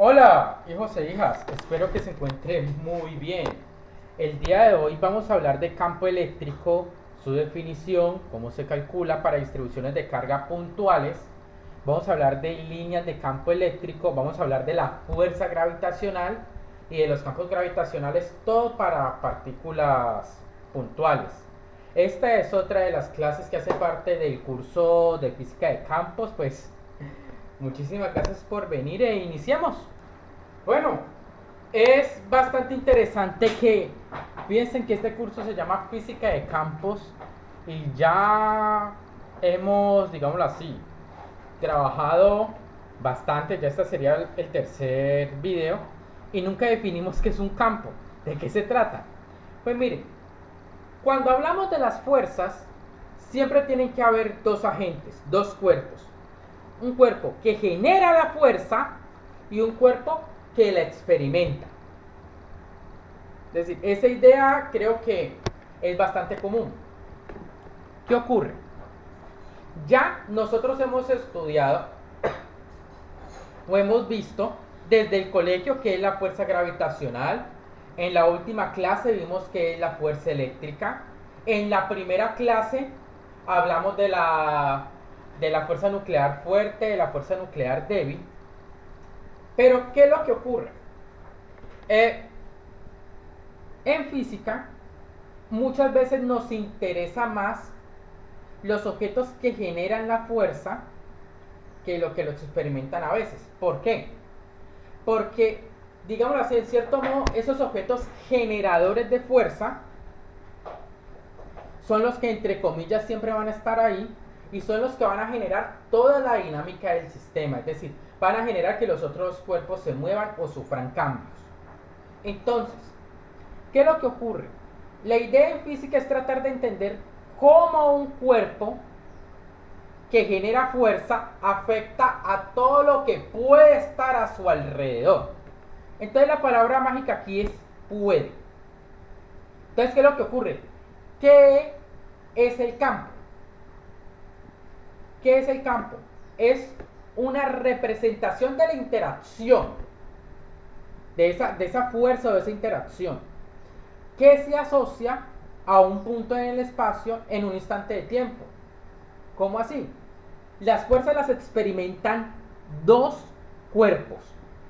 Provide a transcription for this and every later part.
Hola, hijos e hijas, espero que se encuentren muy bien. El día de hoy vamos a hablar de campo eléctrico, su definición, cómo se calcula para distribuciones de carga puntuales. Vamos a hablar de líneas de campo eléctrico, vamos a hablar de la fuerza gravitacional y de los campos gravitacionales, todo para partículas puntuales. Esta es otra de las clases que hace parte del curso de física de campos, pues muchísimas gracias por venir e iniciamos. Bueno, es bastante interesante que piensen que este curso se llama Física de Campos y ya hemos, digámoslo así, trabajado bastante, ya este sería el tercer video y nunca definimos qué es un campo, de qué se trata. Pues miren, cuando hablamos de las fuerzas, siempre tienen que haber dos agentes, dos cuerpos. Un cuerpo que genera la fuerza y un cuerpo que la experimenta. Es decir, esa idea creo que es bastante común. ¿Qué ocurre? Ya nosotros hemos estudiado o hemos visto desde el colegio qué es la fuerza gravitacional. En la última clase vimos qué es la fuerza eléctrica. En la primera clase hablamos de la fuerza nuclear fuerte, de la fuerza nuclear débil. Pero, ¿qué es lo que ocurre? En física, muchas veces nos interesa más los objetos que generan la fuerza que lo que los experimentan a veces. ¿Por qué? Porque, digámoslo así, en cierto modo, esos objetos generadores de fuerza son los que, entre comillas, siempre van a estar ahí y son los que van a generar toda la dinámica del sistema. Es decir, van a generar que los otros cuerpos se muevan o sufran cambios. Entonces, ¿qué es lo que ocurre? La idea en física es tratar de entender cómo un cuerpo que genera fuerza afecta a todo lo que puede estar a su alrededor. Entonces la palabra mágica aquí es puede. Entonces, ¿qué es lo que ocurre? ¿Qué es el campo? ¿Qué es el campo? Es una representación de la interacción, de esa fuerza o de esa interacción, que se asocia a un punto en el espacio en un instante de tiempo. ¿Cómo así? Las fuerzas las experimentan dos cuerpos.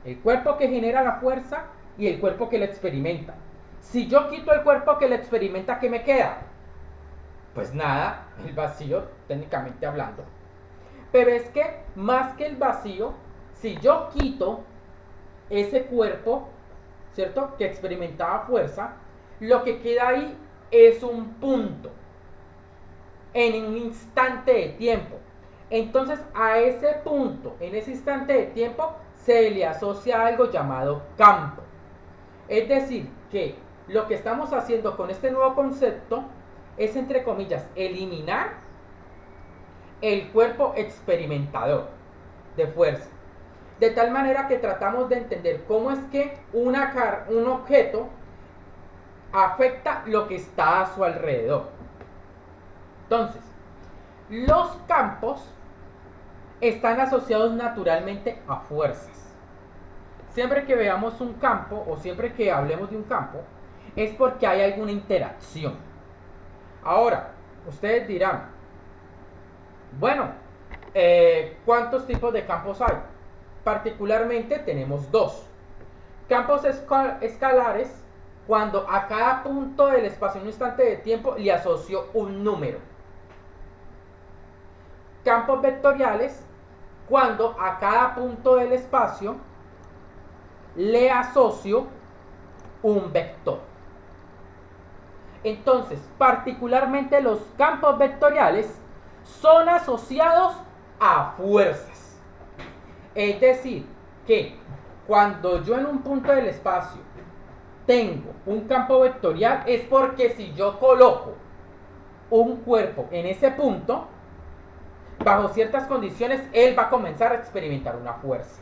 El cuerpo que genera la fuerza y el cuerpo que la experimenta. Si yo quito el cuerpo que la experimenta, ¿qué me queda? Pues nada, el vacío, técnicamente hablando. Pero es que más que el vacío, si yo quito ese cuerpo, ¿cierto?, que experimentaba fuerza, lo que queda ahí es un punto en un instante de tiempo. Entonces a ese punto, en ese instante de tiempo, se le asocia algo llamado campo. Es decir, que lo que estamos haciendo con este nuevo concepto es, entre comillas, eliminar el cuerpo experimentador de fuerza. De tal manera que tratamos de entender cómo es que un objeto afecta lo que está a su alrededor. Entonces, los campos están asociados naturalmente a fuerzas. Siempre que veamos un campo o siempre que hablemos de un campo, es porque hay alguna interacción. Ahora, ustedes dirán, bueno, ¿cuántos tipos de campos hay? Particularmente tenemos dos. Campos escalares, cuando a cada punto del espacio en un instante de tiempo le asocio un número. Campos vectoriales, cuando a cada punto del espacio le asocio un vector. Entonces, particularmente los campos vectoriales son asociados a fuerzas. Es decir, que cuando yo en un punto del espacio tengo un campo vectorial, es porque si yo coloco un cuerpo en ese punto, bajo ciertas condiciones, él va a comenzar a experimentar una fuerza.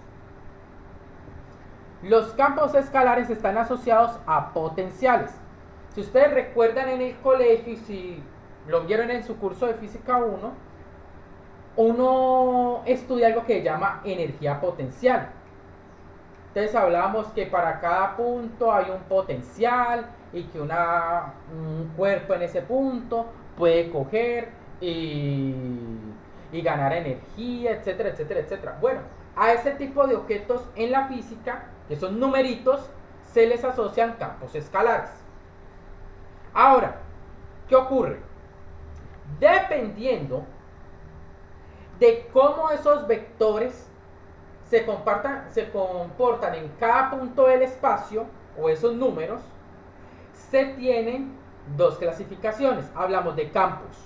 Los campos escalares están asociados a potenciales. Si ustedes recuerdan en el colegio y si lo vieron en su curso de física 1, uno estudia algo que se llama energía potencial. Entonces hablamos que para cada punto hay un potencial y que un cuerpo en ese punto puede coger y ganar energía, etcétera, etcétera, etcétera. Bueno, a ese tipo de objetos en la física, que son numeritos, se les asocian campos escalares. Ahora, ¿qué ocurre? Dependiendo de cómo esos vectores se comportan en cada punto del espacio, o esos números, se tienen dos clasificaciones. Hablamos de campos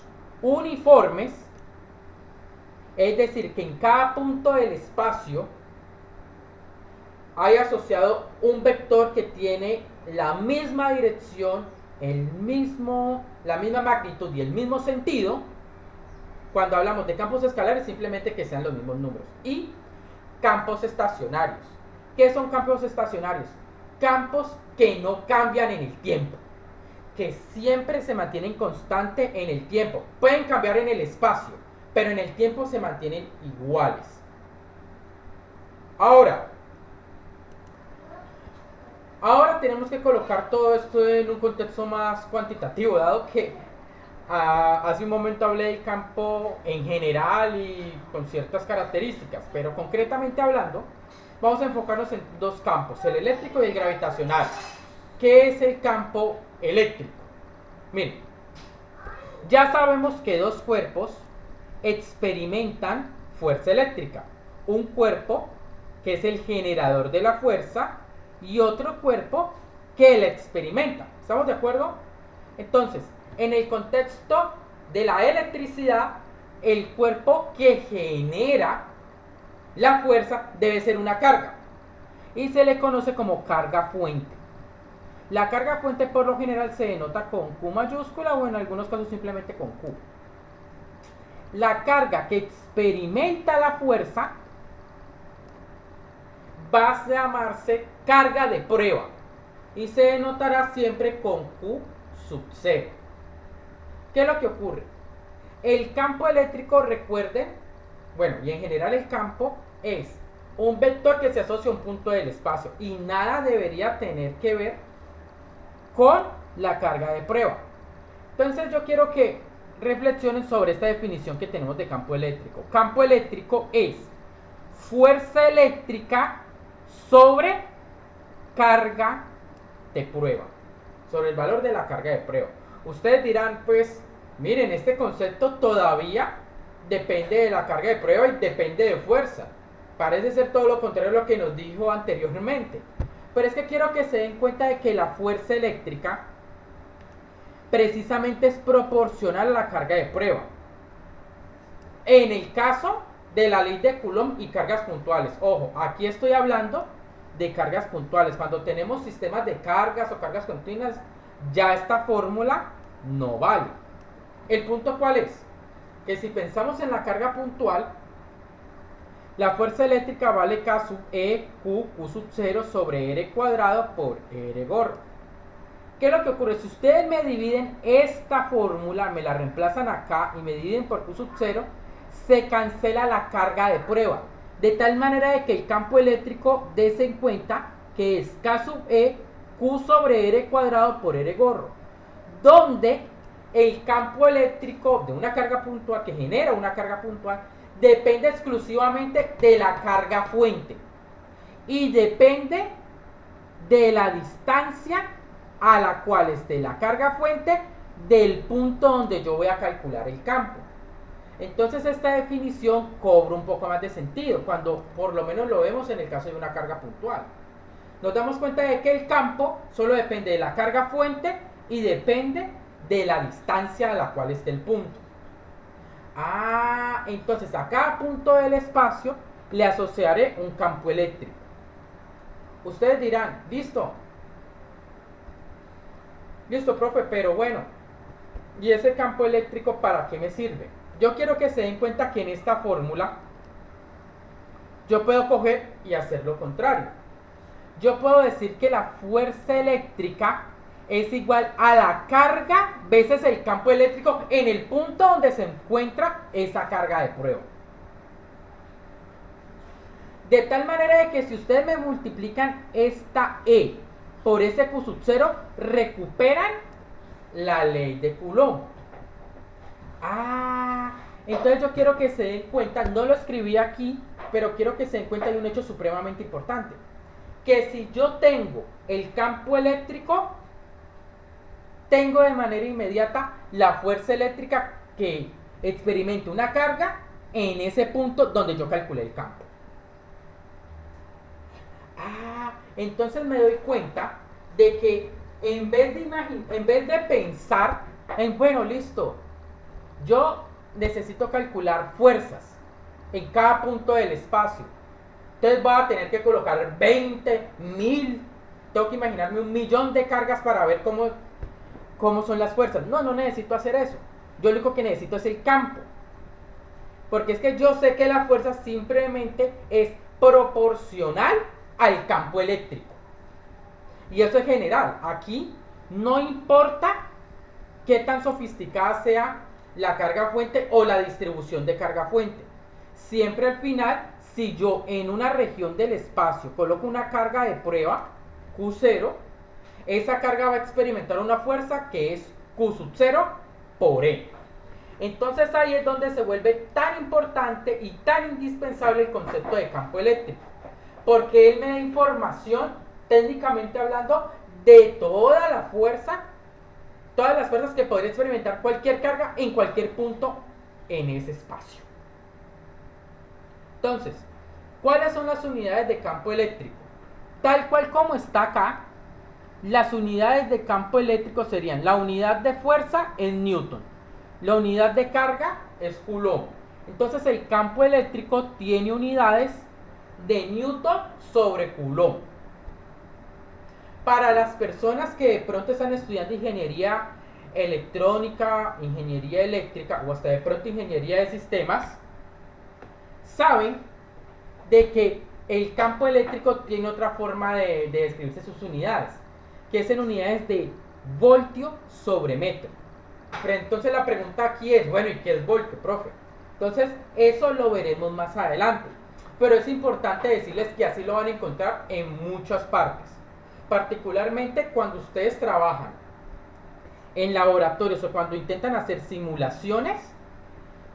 uniformes, es decir, que en cada punto del espacio hay asociado un vector que tiene la misma dirección, la misma magnitud y el mismo sentido. Cuando hablamos de campos escalares, simplemente que sean los mismos números. Y campos estacionarios. ¿Qué son campos estacionarios? Campos que no cambian en el tiempo, que siempre se mantienen constante en el tiempo. Pueden cambiar en el espacio, pero en el tiempo se mantienen iguales. Ahora tenemos que colocar todo esto en un contexto más cuantitativo, dado que hace un momento hablé del campo en general y con ciertas características, pero concretamente hablando, vamos a enfocarnos en dos campos, el eléctrico y el gravitacional. ¿Qué es el campo eléctrico? Miren, ya sabemos que dos cuerpos experimentan fuerza eléctrica. Un cuerpo que es el generador de la fuerza y otro cuerpo que la experimenta. ¿Estamos de acuerdo? Entonces, en el contexto de la electricidad, el cuerpo que genera la fuerza debe ser una carga y se le conoce como carga fuente. La carga fuente por lo general se denota con Q mayúscula o en algunos casos simplemente con Q. La carga que experimenta la fuerza va a llamarse carga de prueba y se denotará siempre con Q sub 0. ¿Qué es lo que ocurre? El campo eléctrico, recuerden, bueno, y en general el campo es un vector que se asocia a un punto del espacio y nada debería tener que ver con la carga de prueba. Entonces yo quiero que reflexionen sobre esta definición que tenemos de campo eléctrico. Campo eléctrico es fuerza eléctrica sobre carga de prueba, sobre el valor de la carga de prueba. Ustedes dirán, pues, miren, este concepto todavía depende de la carga de prueba y depende de fuerza. Parece ser todo lo contrario a lo que nos dijo anteriormente. Pero es que quiero que se den cuenta de que la fuerza eléctrica precisamente es proporcional a la carga de prueba. En el caso de la ley de Coulomb y cargas puntuales, ojo, aquí estoy hablando de cargas puntuales. Cuando tenemos sistemas de cargas o cargas continuas, ya esta fórmula no vale. ¿El punto cuál es? Que si pensamos en la carga puntual, la fuerza eléctrica vale K sub E, Q sub 0 sobre R cuadrado por R gorro. ¿Qué es lo que ocurre? Si ustedes me dividen esta fórmula, me la reemplazan acá y me dividen por Q sub 0, se cancela la carga de prueba. De tal manera de que el campo eléctrico, dése en cuenta que es K sub E, Q sobre R cuadrado por R gorro, donde el campo eléctrico de una carga puntual, que genera una carga puntual, depende exclusivamente de la carga fuente y depende de la distancia a la cual esté la carga fuente del punto donde yo voy a calcular el campo. Entonces esta definición cobra un poco más de sentido cuando por lo menos lo vemos en el caso de una carga puntual. Nos damos cuenta de que el campo solo depende de la carga fuente y depende de la distancia a la cual esté el punto. Entonces a cada punto del espacio le asociaré un campo eléctrico. Ustedes dirán, listo, profe, pero bueno, ¿y ese campo eléctrico para qué me sirve? Yo quiero que se den cuenta que en esta fórmula yo puedo coger y hacer lo contrario. Yo puedo decir que la fuerza eléctrica es igual a la carga veces el campo eléctrico en el punto donde se encuentra esa carga de prueba. De tal manera de que si ustedes me multiplican esta E por ese Q sub 0, recuperan la ley de Coulomb. Entonces yo quiero que se den cuenta, no lo escribí aquí, pero quiero que se den cuenta de un hecho supremamente importante. Que si yo tengo el campo eléctrico, tengo de manera inmediata la fuerza eléctrica que experimente una carga en ese punto donde yo calculé el campo. Entonces me doy cuenta de que en vez de pensar en, bueno, listo, yo necesito calcular fuerzas en cada punto del espacio, entonces voy a tener que colocar 20.000, tengo que imaginarme 1.000.000 de cargas para ver cómo son las fuerzas. No necesito hacer eso. Yo lo único que necesito es el campo. Porque es que yo sé que la fuerza simplemente es proporcional al campo eléctrico. Y eso es general. Aquí no importa qué tan sofisticada sea la carga fuente o la distribución de carga fuente. Siempre al final, si yo en una región del espacio coloco una carga de prueba, Q0, esa carga va a experimentar una fuerza que es Q sub 0 por E. Entonces ahí es donde se vuelve tan importante y tan indispensable el concepto de campo eléctrico, porque él me da información, técnicamente hablando, de toda la fuerza, todas las fuerzas que podría experimentar cualquier carga en cualquier punto en ese espacio. Entonces, ¿cuáles son las unidades de campo eléctrico? Tal cual como está acá, las unidades de campo eléctrico serían: la unidad de fuerza es Newton, la unidad de carga es Coulomb. Entonces el campo eléctrico tiene unidades de Newton sobre Coulomb. Para las personas que de pronto están estudiando ingeniería electrónica, ingeniería eléctrica o hasta de pronto ingeniería de sistemas, saben de que el campo eléctrico tiene otra forma de describirse sus unidades, que es en unidades de voltio sobre metro. Pero entonces la pregunta aquí es, bueno, ¿y qué es voltio, profe? Entonces eso lo veremos más adelante, pero es importante decirles que así lo van a encontrar en muchas partes, particularmente cuando ustedes trabajan en laboratorios o cuando intentan hacer simulaciones.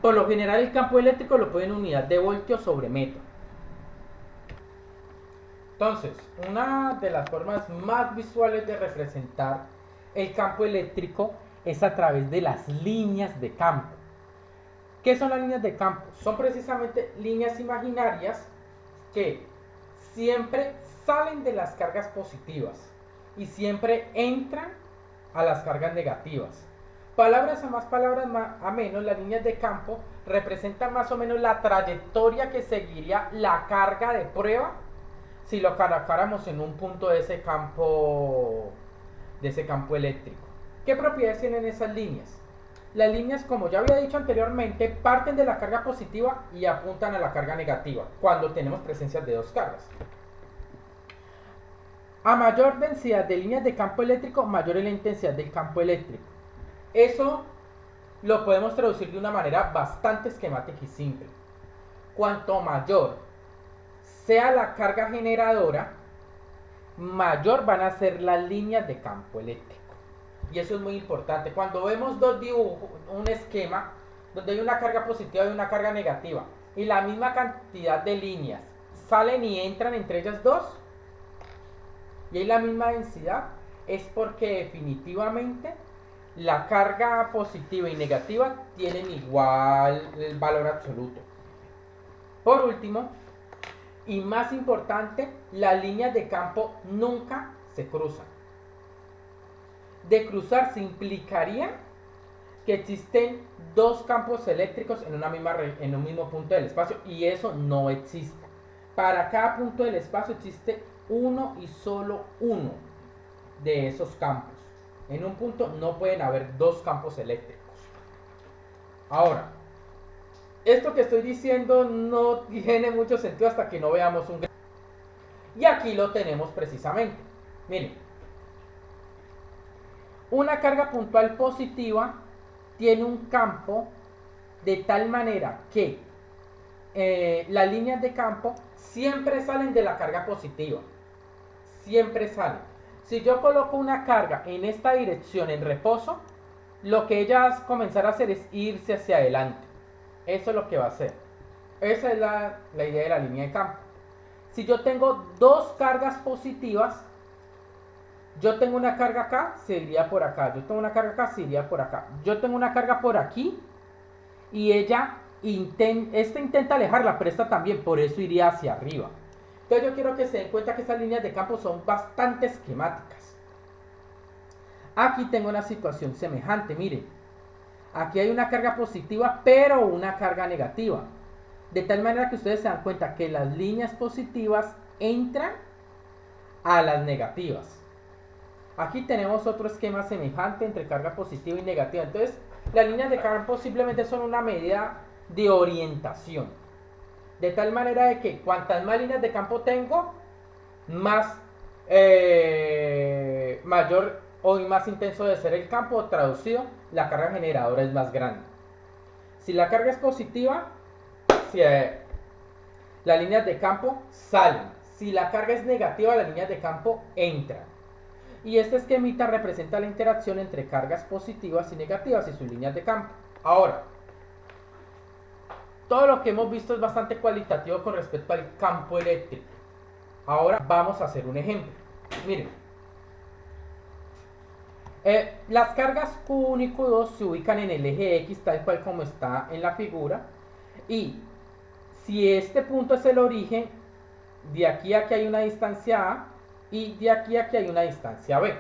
Por lo general el campo eléctrico lo ponen en unidad de voltio sobre metro. Entonces, una de las formas más visuales de representar el campo eléctrico es a través de las líneas de campo. ¿Qué son las líneas de campo? Son precisamente líneas imaginarias que siempre salen de las cargas positivas y siempre entran a las cargas negativas. Palabras a más, palabras a menos, las líneas de campo representan más o menos la trayectoria que seguiría la carga de prueba si lo colocáramos en un punto de ese campo eléctrico. ¿Qué propiedades tienen esas líneas? Las líneas, como ya había dicho anteriormente, parten de la carga positiva y apuntan a la carga negativa cuando tenemos presencias de dos cargas. A mayor densidad de líneas de campo eléctrico, mayor es la intensidad del campo eléctrico. Eso lo podemos traducir de una manera bastante esquemática y simple. Cuanto mayor sea la carga generadora, mayor van a ser las líneas de campo eléctrico. Y eso es muy importante. Cuando vemos dos dibujos, un esquema donde hay una carga positiva y una carga negativa, y la misma cantidad de líneas salen y entran entre ellas dos, y hay la misma densidad, es porque definitivamente la carga positiva y negativa tienen igual valor absoluto. Por último, y más importante, las líneas de campo nunca se cruzan. De cruzarse implicaría que existen dos campos eléctricos en un mismo punto del espacio, y eso no existe. Para cada punto del espacio existe uno y solo uno de esos campos. En un punto no pueden haber dos campos eléctricos. Ahora, esto que estoy diciendo no tiene mucho sentido hasta que no veamos un gráfico. Y aquí lo tenemos precisamente. Miren, una carga puntual positiva tiene un campo de tal manera que las líneas de campo siempre salen de la carga positiva. Siempre salen. Si yo coloco una carga en esta dirección en reposo, lo que ella va a comenzar a hacer es irse hacia adelante. Eso es lo que va a hacer. Esa es la idea de la línea de campo. Si yo tengo dos cargas positivas, yo tengo una carga acá, se iría por acá. Yo tengo una carga acá, se iría por acá. Yo tengo una carga por aquí y ella intenta alejarla, pero esta también, por eso iría hacia arriba. Entonces yo quiero que se den cuenta que estas líneas de campo son bastante esquemáticas. Aquí tengo una situación semejante, miren. Aquí hay una carga positiva, pero una carga negativa. De tal manera que ustedes se dan cuenta que las líneas positivas entran a las negativas. Aquí tenemos otro esquema semejante entre carga positiva y negativa. Entonces, las líneas de campo simplemente son una medida de orientación. De tal manera de que cuantas más líneas de campo tengo, más mayor o más intenso debe ser el campo. Traducido, la carga generadora es más grande. Si la carga es positiva, las líneas de campo salen. Si la carga es negativa, las líneas de campo entran. Y este esquemita representa la interacción entre cargas positivas y negativas y sus líneas de campo. Ahora, todo lo que hemos visto es bastante cualitativo con respecto al campo eléctrico. Ahora vamos a hacer un ejemplo. Miren, las cargas Q1 y Q2 se ubican en el eje X tal cual como está en la figura. Y si este punto es el origen, de aquí a aquí hay una distancia A y de aquí a aquí hay una distancia B.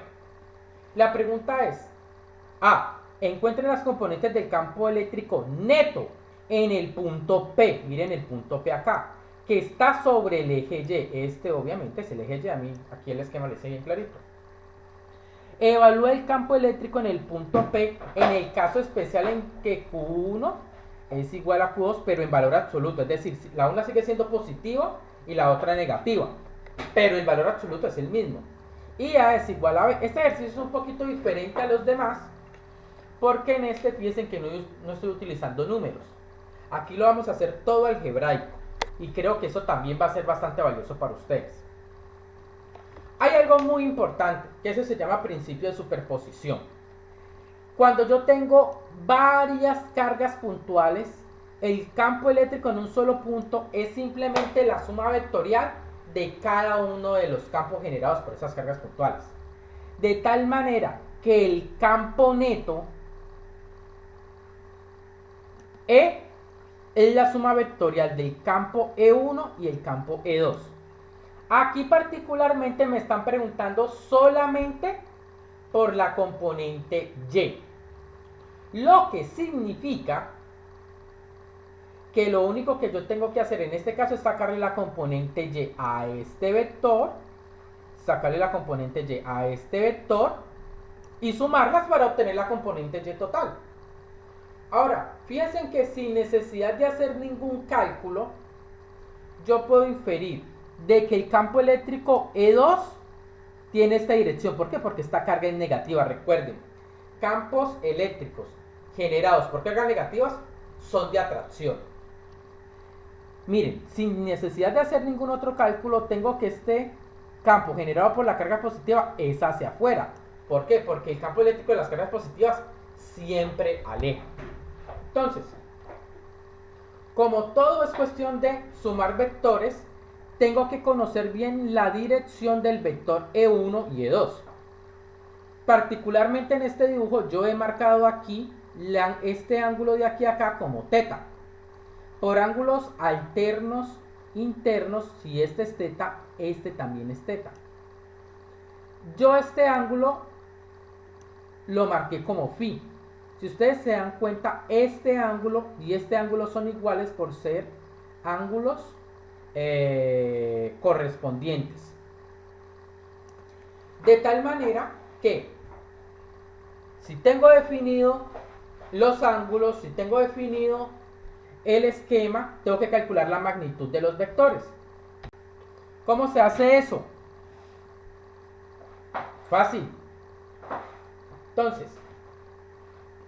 La pregunta es: A, encuentren las componentes del campo eléctrico neto en el punto P. Miren el punto P acá, que está sobre el eje Y. Este obviamente es el eje Y. A mí aquí el esquema le dice bien clarito. Evalúa el campo eléctrico en el punto P en el caso especial en que Q1 es igual a Q2, pero en valor absoluto. Es decir, la una sigue siendo positiva y la otra negativa, pero el valor absoluto es el mismo. Y A es igual a B. Este ejercicio es un poquito diferente a los demás, porque en este piensen que no estoy utilizando números. Aquí lo vamos a hacer todo algebraico, y creo que eso también va a ser bastante valioso para ustedes. Hay algo muy importante, que eso se llama principio de superposición. Cuando yo tengo varias cargas puntuales, el campo eléctrico en un solo punto es simplemente la suma vectorial de cada uno de los campos generados por esas cargas puntuales. De tal manera que el campo neto E es la suma vectorial del campo E1 y el campo E2. Aquí particularmente me están preguntando solamente por la componente Y. Lo que significa que lo único que yo tengo que hacer en este caso es sacarle la componente Y a este vector, sacarle la componente Y a este vector y sumarlas para obtener la componente Y total. Ahora, fíjense que sin necesidad de hacer ningún cálculo, yo puedo inferir de que el campo eléctrico E2 tiene esta dirección. ¿Por qué? Porque esta carga es negativa. Recuerden, campos eléctricos generados por cargas negativas son de atracción. Miren, sin necesidad de hacer ningún otro cálculo, tengo que este campo generado por la carga positiva es hacia afuera. ¿Por qué? Porque el campo eléctrico de las cargas positivas siempre aleja. Entonces, como todo es cuestión de sumar vectores, tengo que conocer bien la dirección del vector E1 y E2. Particularmente en este dibujo yo he marcado aquí este ángulo de aquí a acá como teta. Por ángulos alternos internos, si este es teta, este también es teta. Yo este ángulo lo marqué como phi. Si ustedes se dan cuenta, este ángulo y este ángulo son iguales por ser ángulos correspondientes. De tal manera que si tengo definido los ángulos, si tengo definido el esquema, tengo que calcular la magnitud de los vectores. ¿Cómo se hace eso? Fácil. Entonces,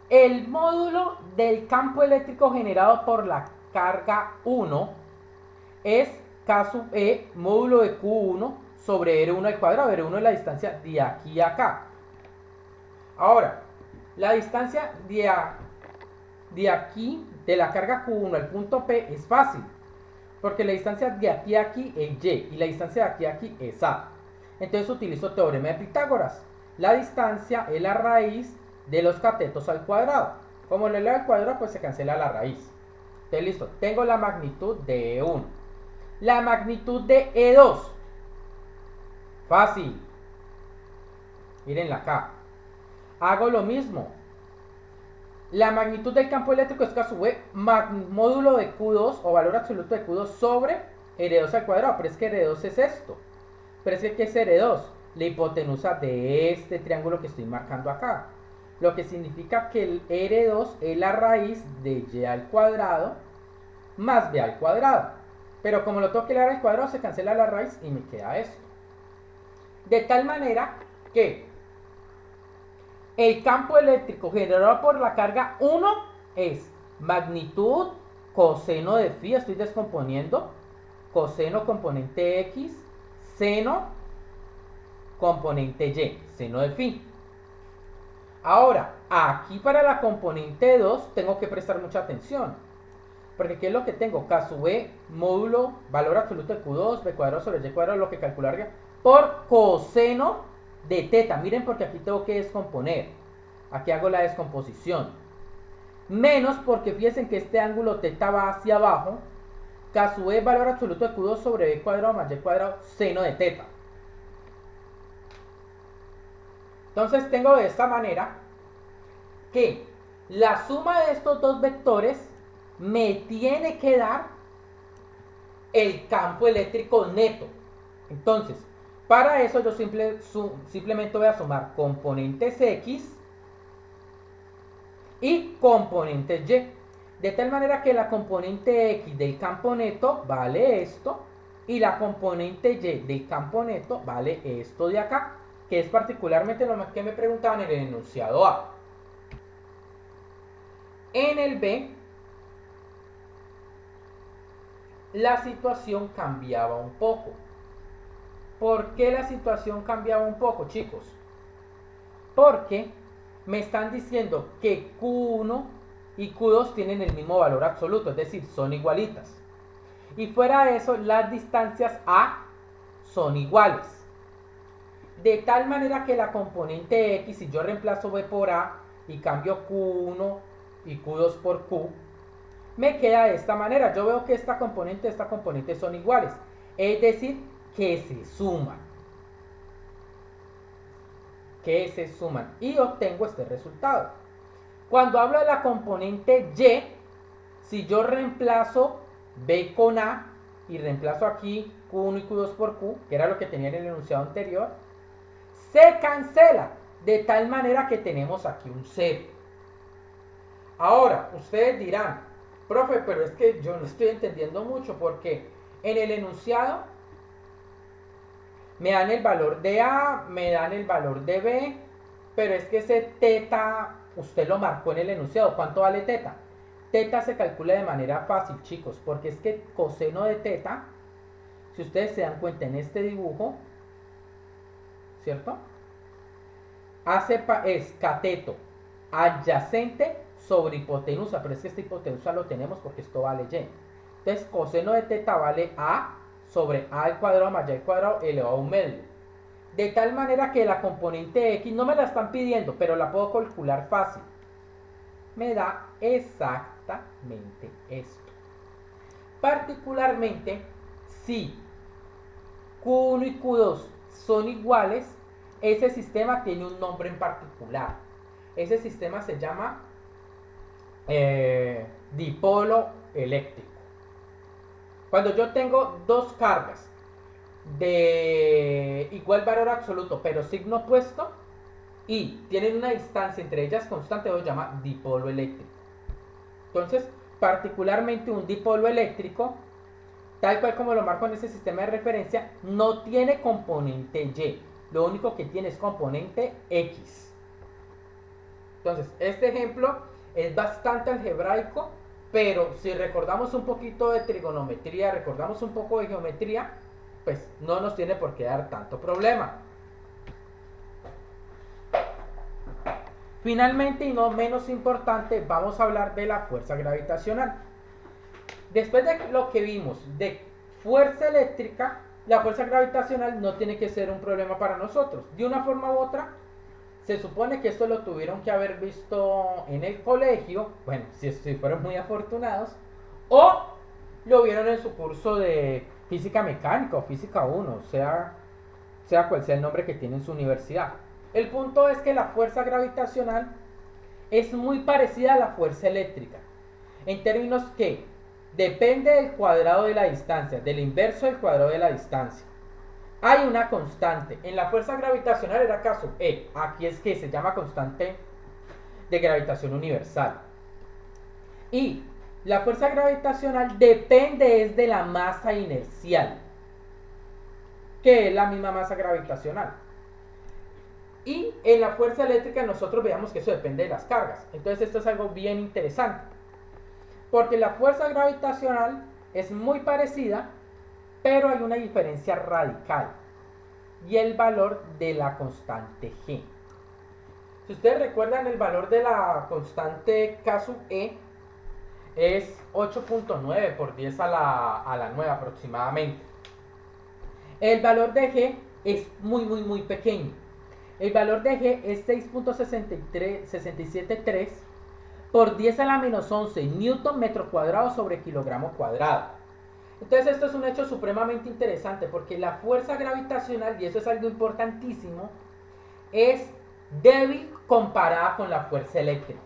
el módulo del campo eléctrico generado por la carga 1 es K sub E módulo de Q1 sobre R1 al cuadrado. R1 es la distancia de aquí a acá. Ahora, la distancia de aquí, de la carga Q1 al punto P, es fácil. Porque la distancia de aquí a aquí es Y y la distancia de aquí a aquí es A. Entonces utilizo teorema de Pitágoras. La distancia es la raíz de los catetos al cuadrado. Como lo leo al cuadrado, pues se cancela la raíz. Entonces listo, tengo la magnitud de E1. La magnitud de E2. Fácil. Mirenla acá. Hago lo mismo. La magnitud del campo eléctrico es K sub E módulo de Q2 o valor absoluto de Q2 sobre R2 al cuadrado. Pero es que R2 es esto. Pero es que ¿qué es R2? La hipotenusa de este triángulo que estoy marcando acá. Lo que significa que el R2 es la raíz de Y al cuadrado más B al cuadrado. Pero como lo tengo que elevar al cuadrado, se cancela la raíz y me queda esto. De tal manera que el campo eléctrico generado por la carga 1 es magnitud coseno de phi, estoy descomponiendo, coseno componente X, seno componente Y, seno de phi. Ahora, aquí para la componente 2 tengo que prestar mucha atención. Porque ¿qué es lo que tengo? K sub E módulo, valor absoluto de Q2, B cuadrado sobre Y cuadrado, lo que calcular por coseno de teta. Miren, porque aquí tengo que descomponer. Aquí hago la descomposición. Menos porque fíjense que este ángulo teta va hacia abajo. K sub E valor absoluto de Q2 sobre B cuadrado más Y cuadrado, seno de teta. Entonces tengo de esta manera que la suma de estos dos vectores me tiene que dar el campo eléctrico neto. Entonces, para eso yo simplemente voy a sumar componentes X y componentes Y. De tal manera que la componente X del campo neto vale esto y la componente Y del campo neto vale esto de acá, que es particularmente lo que me preguntaban en el enunciado A. En el B, la situación cambiaba un poco. ¿Por qué la situación cambiaba un poco, chicos? Porque me están diciendo que Q1 y Q2 tienen el mismo valor absoluto, es decir, son igualitas. Y fuera de eso, las distancias A son iguales. De tal manera que la componente X, si yo reemplazo B por A y cambio Q1 y Q2 por Q, me queda de esta manera. Yo veo que esta componente son iguales. Es decir, que se suman. Y obtengo este resultado. Cuando hablo de la componente Y, si yo reemplazo B con A y reemplazo aquí Q1 y Q2 por Q, que era lo que tenía en el enunciado anterior, se cancela de tal manera que tenemos aquí un 0. Ahora, ustedes dirán, profe, pero es que yo no estoy entendiendo mucho porque en el enunciado me dan el valor de A, me dan el valor de B, pero es que ese teta, usted lo marcó en el enunciado. ¿Cuánto vale teta? Teta se calcula de manera fácil, chicos, porque es que coseno de teta, si ustedes se dan cuenta en este dibujo, ¿cierto? Es cateto adyacente sobre hipotenusa, pero es que esta hipotenusa lo tenemos porque esto vale Y. Entonces, coseno de teta vale A sobre A al cuadrado más Y al cuadrado elevado a un medio. De tal manera que la componente X no me la están pidiendo, pero la puedo calcular fácil. Me da exactamente esto. Particularmente, si Q1 y Q2 son iguales, ese sistema tiene un nombre en particular. Ese sistema se llama dipolo eléctrico. Cuando yo tengo dos cargas de igual valor absoluto pero signo opuesto y tienen una distancia entre ellas constante, se llama dipolo eléctrico. Entonces, particularmente un dipolo eléctrico, tal cual como lo marco en ese sistema de referencia, no tiene componente Y, lo único que tiene es componente X. Entonces, este ejemplo es bastante algebraico pero si recordamos un poquito de trigonometría, recordamos un poco de geometría, pues no nos tiene por qué dar tanto problema. Finalmente, y no menos importante, vamos a hablar de la fuerza gravitacional. Después de lo que vimos de fuerza eléctrica, la fuerza gravitacional no tiene que ser un problema para nosotros. De una forma u otra, se supone que esto lo tuvieron que haber visto en el colegio, bueno, si fueron muy afortunados, o lo vieron en su curso de física mecánica o física 1, sea cual sea el nombre que tiene en su universidad. El punto es que la fuerza gravitacional es muy parecida a la fuerza eléctrica, en términos que depende del cuadrado de la distancia, del inverso del cuadrado de la distancia. Hay una constante. En la fuerza gravitacional era caso E. Aquí es que se llama constante de gravitación universal. Y la fuerza gravitacional depende es de la masa inercial, que es la misma masa gravitacional. Y en la fuerza eléctrica nosotros veamos que eso depende de las cargas. Entonces esto es algo bien interesante, porque la fuerza gravitacional es muy parecida, pero hay una diferencia radical, y el valor de la constante G. Si ustedes recuerdan, el valor de la constante K sub E es 8.9 por 10 a la 9 aproximadamente. El valor de G es muy pequeño. El valor de G es 6.673 por 10 a la menos 11 newton metro cuadrado sobre kilogramo cuadrado. Entonces esto es un hecho supremamente interesante, porque la fuerza gravitacional, y eso es algo importantísimo, es débil comparada con la fuerza eléctrica.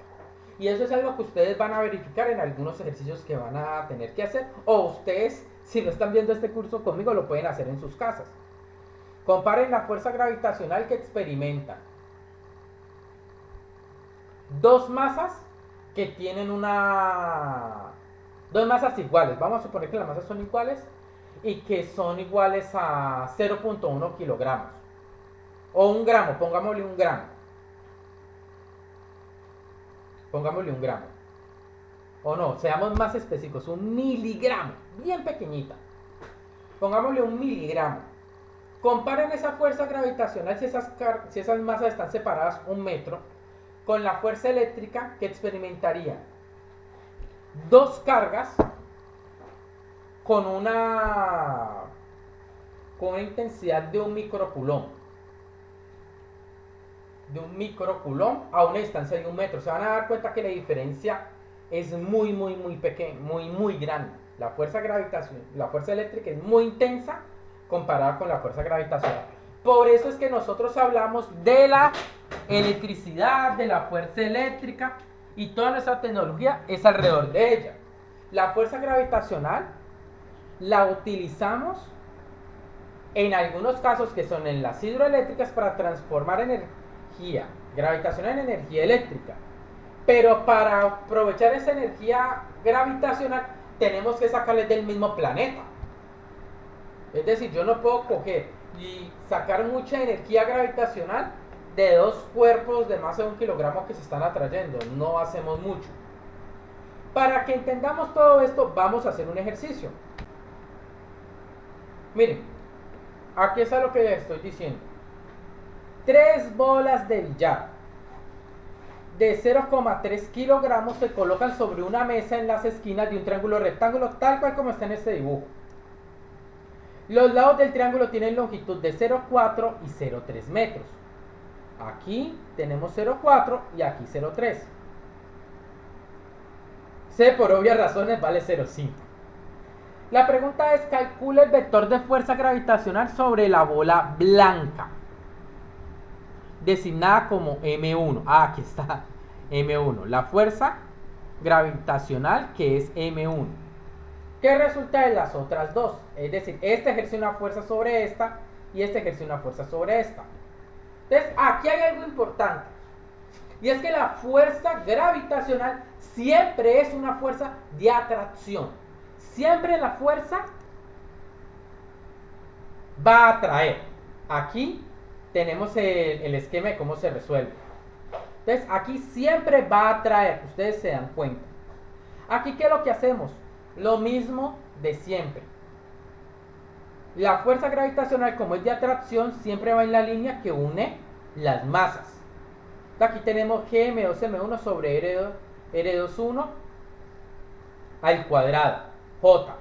Y eso es algo que ustedes van a verificar en algunos ejercicios que van a tener que hacer, o ustedes, si no están viendo este curso conmigo, lo pueden hacer en sus casas. Comparen la fuerza gravitacional que experimentan dos masas que tienen dos masas iguales. Vamos a suponer que las masas son iguales y que son iguales a 0.1 kilogramos. O un gramo, pongámosle un gramo. Pongámosle un gramo. O no, seamos más específicos, un miligramo, bien pequeñita. Pongámosle un miligramo. Comparen esa fuerza gravitacional, si esas masas están separadas 1 metro, con la fuerza eléctrica que experimentaría dos cargas con una intensidad de 1 microcoulomb. De 1 microcoulomb a una distancia de 1 metro. Se van a dar cuenta que la diferencia es muy pequeña, muy grande. La fuerza eléctrica es muy intensa comparada con la fuerza gravitacional. Por eso es que nosotros hablamos de la electricidad, de la fuerza eléctrica, y toda nuestra tecnología es alrededor de ella. La fuerza gravitacional la utilizamos en algunos casos, que son en las hidroeléctricas, para transformar energía gravitacional en energía eléctrica. Pero para aprovechar esa energía gravitacional tenemos que sacarle del mismo planeta. Es decir, yo no puedo coger y sacar mucha energía gravitacional de dos cuerpos de más de 1 kilogramo que se están atrayendo. No hacemos mucho. Para que entendamos todo esto, vamos a hacer un ejercicio. Miren, aquí está lo que les estoy diciendo. 3 bolas de billar de 0,3 kilogramos se colocan sobre una mesa en las esquinas de un triángulo rectángulo, tal cual como está en este dibujo. Los lados del triángulo tienen longitud de 0,4 y 0,3 metros. Aquí tenemos 0,4 y aquí 0,3. C, por obvias razones, vale 0,5. La pregunta es: calcula el vector de fuerza gravitacional sobre la bola blanca, designada como M1. Aquí está M1, la fuerza gravitacional, que es M1. ¿Qué resulta de las otras dos? Es decir, este ejerce una fuerza sobre esta y este ejerce una fuerza sobre esta. Entonces, aquí hay algo importante, y es que la fuerza gravitacional siempre es una fuerza de atracción. Siempre la fuerza va a atraer. Aquí tenemos el esquema de cómo se resuelve. Entonces, aquí siempre va a atraer, ustedes se dan cuenta. Aquí, ¿qué es lo que hacemos? Lo mismo de siempre. La fuerza gravitacional, como es de atracción, siempre va en la línea que une las masas. Aquí tenemos Gm2m1 sobre R21 al cuadrado, J.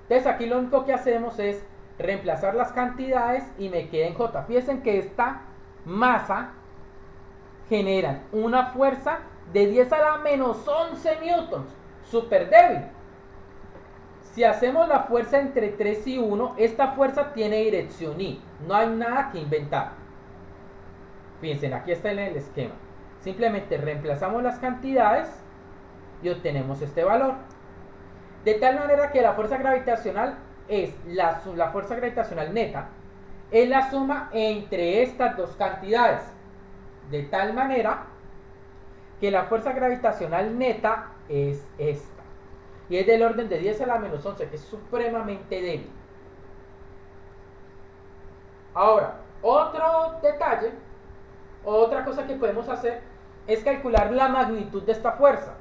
Entonces aquí lo único que hacemos es reemplazar las cantidades y me queda en J. Fíjense que esta masa genera una fuerza de 10 a la menos 11 newtons, súper débil. Si hacemos la fuerza entre 3 y 1, esta fuerza tiene dirección Y, no hay nada que inventar. Fíjense, aquí está en el esquema. Simplemente reemplazamos las cantidades y obtenemos este valor. De tal manera que la fuerza gravitacional es la fuerza gravitacional neta, es la suma entre estas dos cantidades. De tal manera que la fuerza gravitacional neta es esta. Y es del orden de 10 a la menos 11, que es supremamente débil. Ahora, otro detalle, otra cosa que podemos hacer es calcular la magnitud de esta fuerza.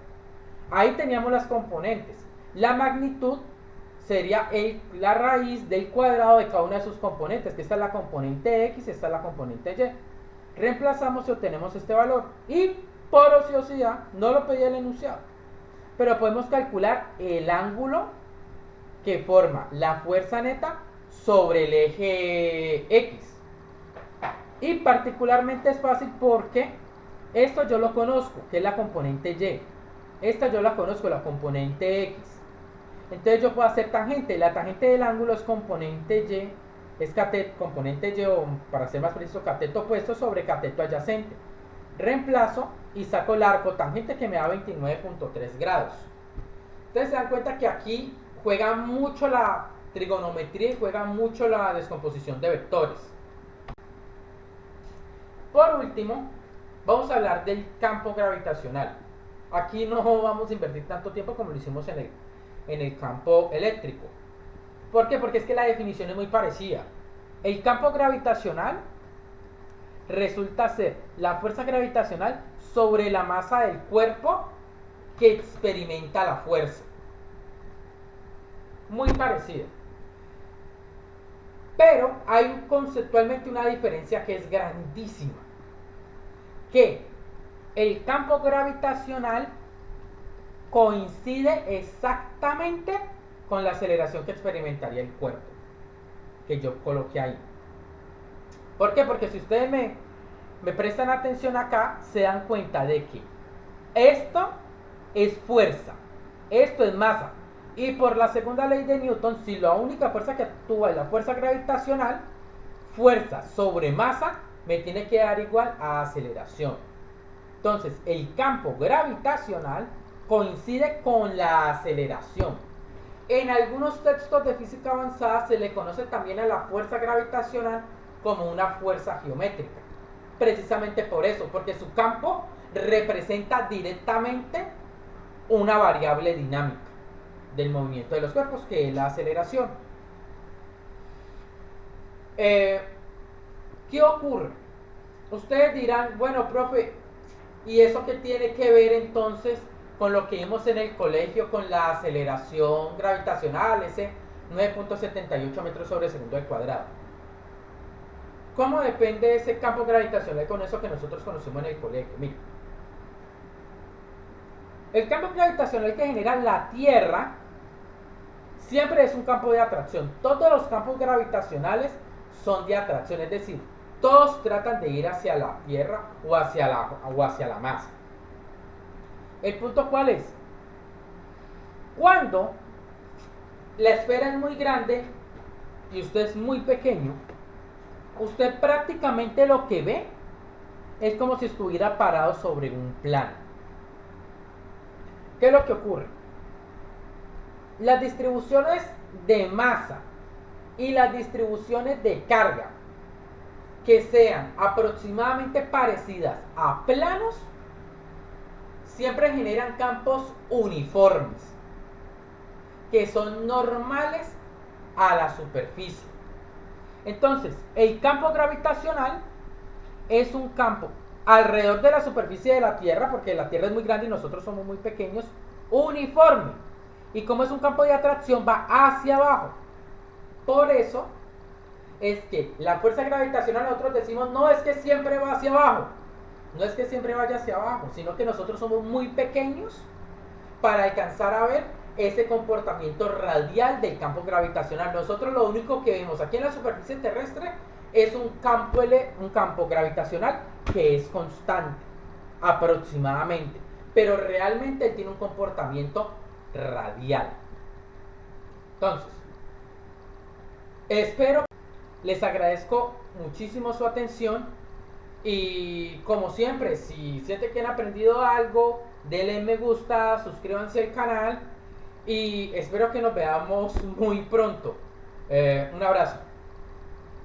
Ahí teníamos las componentes. La magnitud sería la raíz del cuadrado de cada una de sus componentes, que esta es la componente X, esta es la componente Y. Reemplazamos y obtenemos este valor. Y por ociosidad, no lo pedía el enunciado, pero podemos calcular el ángulo que forma la fuerza neta sobre el eje X. Y particularmente es fácil porque esto yo lo conozco, que es la componente Y. Esta yo la conozco, la componente X. Entonces yo puedo hacer tangente. La tangente del ángulo es componente Y, es componente Y, o para ser más preciso, cateto opuesto sobre cateto adyacente. Reemplazo y saco el arco tangente, que me da 29.3 grados. Entonces se dan cuenta que aquí juega mucho la trigonometría y juega mucho la descomposición de vectores. Por último, vamos a hablar del campo gravitacional. Aquí no vamos a invertir tanto tiempo como lo hicimos en el campo eléctrico. ¿Por qué? Porque es que la definición es muy parecida. El campo gravitacional resulta ser la fuerza gravitacional sobre la masa del cuerpo que experimenta la fuerza. Muy parecida. Pero hay conceptualmente una diferencia que es grandísima. Que el campo gravitacional coincide exactamente con la aceleración que experimentaría el cuerpo, que yo coloqué ahí. ¿Por qué? Porque si ustedes me prestan atención acá, se dan cuenta de que esto es fuerza, esto es masa. Y por la segunda ley de Newton, si la única fuerza que actúa es la fuerza gravitacional, fuerza sobre masa me tiene que dar igual a aceleración. Entonces, el campo gravitacional coincide con la aceleración. En algunos textos de física avanzada se le conoce también a la fuerza gravitacional como una fuerza geométrica. Precisamente por eso, porque su campo representa directamente una variable dinámica del movimiento de los cuerpos, que es la aceleración. ¿Qué ocurre? Ustedes dirán, bueno, profe, ¿y eso qué tiene que ver entonces con lo que vimos en el colegio con la aceleración gravitacional, ese 9.78 metros sobre segundo al cuadrado? ¿Cómo depende ese campo gravitacional con eso que nosotros conocemos en el colegio? Miren, el campo gravitacional que genera la Tierra siempre es un campo de atracción. Todos los campos gravitacionales son de atracción, es decir, todos tratan de ir hacia la Tierra o hacia la masa. ¿El punto cuál es? Cuando la esfera es muy grande y usted es muy pequeño, usted prácticamente lo que ve es como si estuviera parado sobre un plano. ¿Qué es lo que ocurre? Las distribuciones de masa y las distribuciones de carga que sean aproximadamente parecidas a planos siempre generan campos uniformes que son normales a la superficie. Entonces, el campo gravitacional es un campo alrededor de la superficie de la Tierra, porque la Tierra es muy grande y nosotros somos muy pequeños, uniforme. Y como es un campo de atracción, va hacia abajo. Por eso es que la fuerza gravitacional, nosotros decimos, no es que siempre va hacia abajo. No es que siempre vaya hacia abajo, sino que nosotros somos muy pequeños para alcanzar a ver ese comportamiento radial del campo gravitacional. Nosotros lo único que vemos aquí en la superficie terrestre es un campo gravitacional que es constante, aproximadamente, pero realmente él tiene un comportamiento radial. Entonces, espero, les agradezco muchísimo su atención y como siempre, si sienten que han aprendido algo, denle me gusta, suscríbanse al canal y espero que nos veamos muy pronto. Un abrazo.